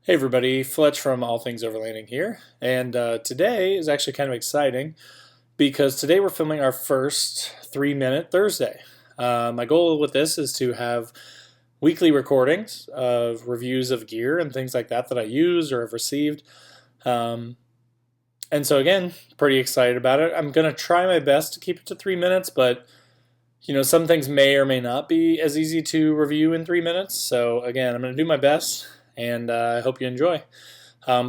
Hey everybody, Fletch from All Things Overlanding here, and today is actually kind of exciting because today we're filming our first 3-minute Thursday. My goal with this is to have weekly recordings of reviews of gear and things like that I use or have received. Um, and so again, pretty excited about it. I'm going to try my best to keep it to 3 minutes, but some things may or may not be as easy to review in 3 minutes. So again, I'm going to do my best, and I hope you enjoy.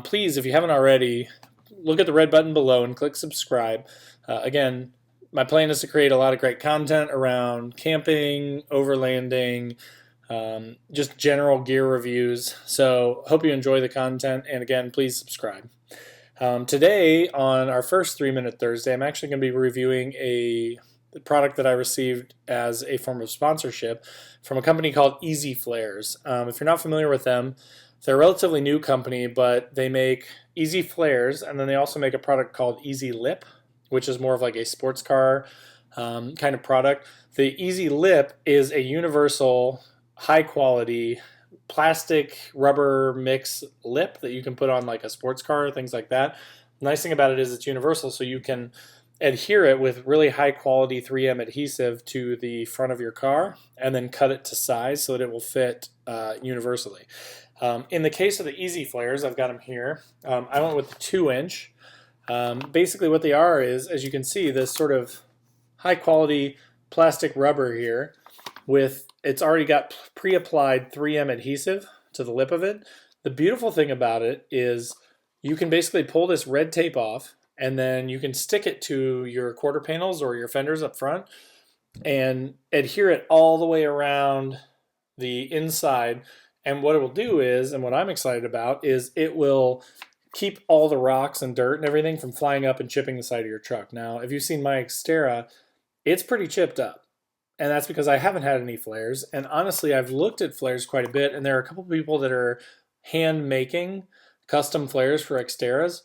Please, if you haven't already, look at the red button below and click subscribe. Again, my plan is to create a lot of great content around camping, overlanding, just general gear reviews. So hope you enjoy the content, and again, please subscribe. Today, on our first 3-minute Thursday, I'm actually going to be reviewing a product that I received as a form of sponsorship from a company called Easy Flares. If you're not familiar with them, they're a relatively new company, but they make Easy Flares, and then they also make a product called Easy Lip, which is more of like a sports car kind of product. The Easy Lip is a universal, high-quality plastic rubber mix lip that you can put on like a sports car, things like that. The nice thing about it is it's universal, so you can adhere it with really high quality 3M adhesive to the front of your car and then cut it to size so that it will fit universally. In the case of the Easy Flares, I've got them here. I went with the 2-inch. Basically what they are is, as you can see, this sort of high quality plastic rubber here it's already got pre-applied 3M adhesive to the lip of it. The beautiful thing about it is you can basically pull this red tape off, and then you can stick it to your quarter panels or your fenders up front and adhere it all the way around the inside. And what it will do is, and what I'm excited about, is it will keep all the rocks and dirt and everything from flying up and chipping the side of your truck. Now, if you've seen my Xterra, it's pretty chipped up. And that's because I haven't had any flares. And honestly, I've looked at flares quite a bit, and there are a couple of people that are hand making custom flares for Xterras,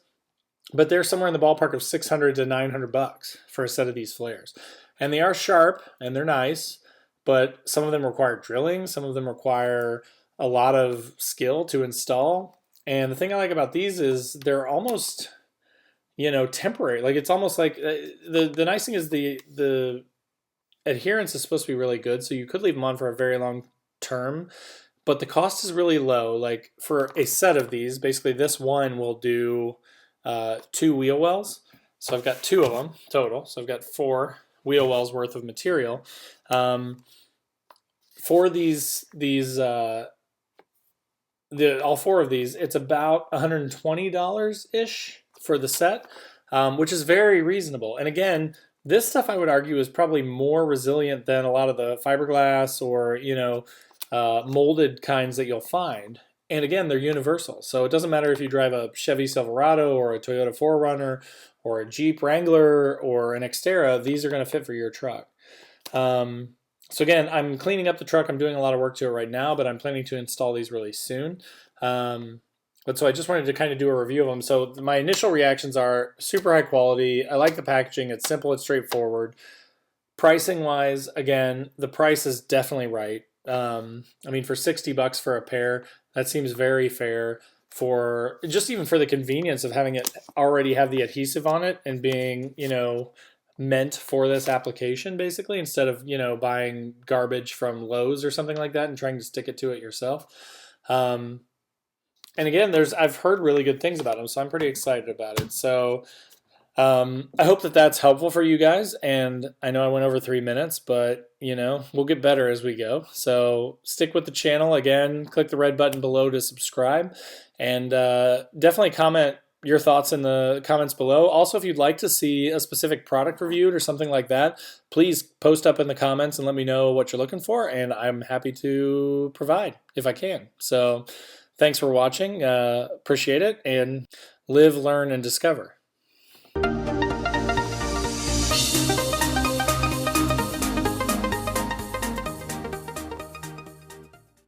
but they're somewhere in the ballpark of $600 to $900 for a set of these flares. And they are sharp and they're nice, but some of them require drilling, some of them require a lot of skill to install. And the thing I like about these is they're almost, temporary. Like it's almost like the nice thing is the adherence is supposed to be really good, so you could leave them on for a very long term, but the cost is really low. Like for a set of these, basically this one will do 2 wheel wells. So I've got 2 of them total. So I've got 4 wheel wells worth of material. For all 4 of these, it's about $120-ish for the set, which is very reasonable. And again, this stuff I would argue is probably more resilient than a lot of the fiberglass or molded kinds that you'll find. And again, they're universal. So it doesn't matter if you drive a Chevy Silverado or a Toyota 4Runner or a Jeep Wrangler or an Xterra, these are going to fit for your truck. So again, I'm cleaning up the truck. I'm doing a lot of work to it right now, but I'm planning to install these really soon. But so I just wanted to kind of do a review of them. So my initial reactions are super high quality. I like the packaging. It's simple. It's straightforward. Pricing wise, again, the price is definitely right. I mean, for $60 for a pair, that seems very fair for just even for the convenience of having it already have the adhesive on it and being, meant for this application basically, instead of, buying garbage from Lowe's or something like that and trying to stick it to it yourself. And again, I've heard really good things about them, so I'm pretty excited about it. So I hope that that's helpful for you guys. And I know I went over 3 minutes, but we'll get better as we go. So stick with the channel. Again, click the red button below to subscribe, and definitely comment your thoughts in the comments below. Also, if you'd like to see a specific product reviewed or something like that, please post up in the comments and let me know what you're looking for, and I'm happy to provide if I can. So thanks for watching. Appreciate it, and live, learn, and discover.